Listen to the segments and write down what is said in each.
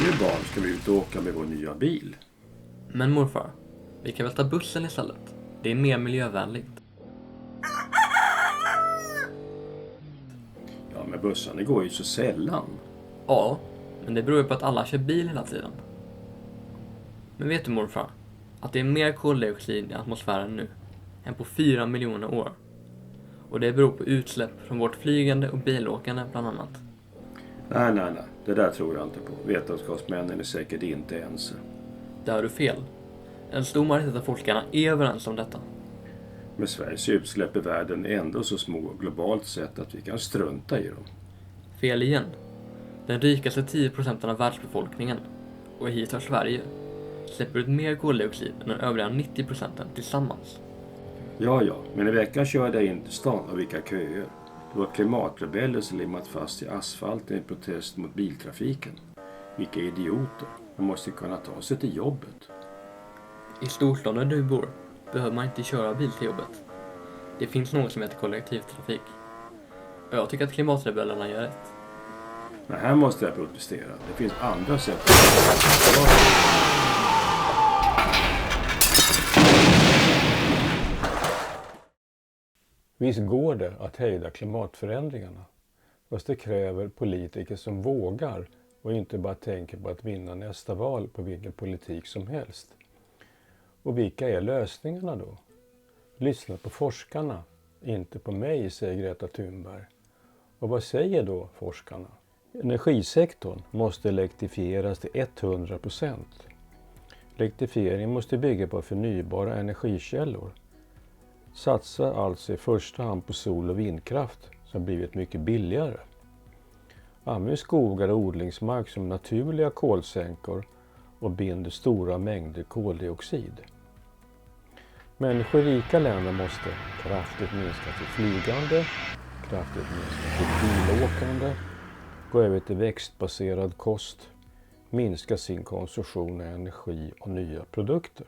Nu barn ska vi ut och åka med vår nya bil. Men morfar, vi kan väl ta bussen istället? Det är mer miljövänligt. Ja, men bussarna går ju så sällan. Ja, men det beror ju på att alla kör bil hela tiden. Men vet du morfar, att det är mer koldioxid i atmosfären nu än på 4 miljoner år. Och det beror på utsläpp från vårt flygande och bilåkande bland annat. Nej. Det där tror jag inte på. Vetenskapsmännen är säkert inte ense. Där har du fel. En stor majoritet av forskarna är överens om detta. Men Sveriges utsläpp i världen är ändå så små globalt sett att vi kan strunta i dem. Fel igen. Den rikaste 10% av världsbefolkningen, och hit hör Sverige, släpper ut mer koldioxid än de övriga 90% tillsammans. Ja, men i veckan körde jag in till stan och vilka köer. Det var klimatrebeller som limmat fast i asfalten i protest mot biltrafiken. Vilka idioter. Man måste kunna ta sig till jobbet. I storstaden där du bor behöver man inte köra bil till jobbet. Det finns något som heter kollektivtrafik. Och jag tycker att klimatrebellerna gör rätt. Men här måste jag protestera. Det finns andra sätt. Visst går det att hejda klimatförändringarna. Fast det kräver politiker som vågar och inte bara tänker på att vinna nästa val på vilken politik som helst. Och vilka är lösningarna då? Lyssna på forskarna, inte på mig, säger Greta Thunberg. Och vad säger då forskarna? Energisektorn måste elektrifieras till 100%. Elektrifiering måste bygga på förnybara energikällor. Satsa alltså i första hand på sol- och vindkraft som blivit mycket billigare. Använd skogar och odlingsmark som naturliga kolsänkor och binder stora mängder koldioxid. Människor i rika länder måste kraftigt minska sitt flygande, kraftigt minska sitt bilåkande, gå över till växtbaserad kost, minska sin konsumtion av energi och nya produkter.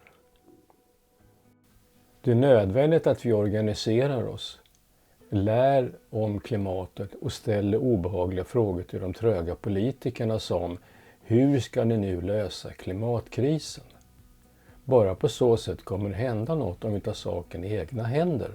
Det är nödvändigt att vi organiserar oss, lär om klimatet och ställer obehagliga frågor till de tröga politikerna som: hur ska ni nu lösa klimatkrisen? Bara på så sätt kommer det hända något om vi tar saken i egna händer.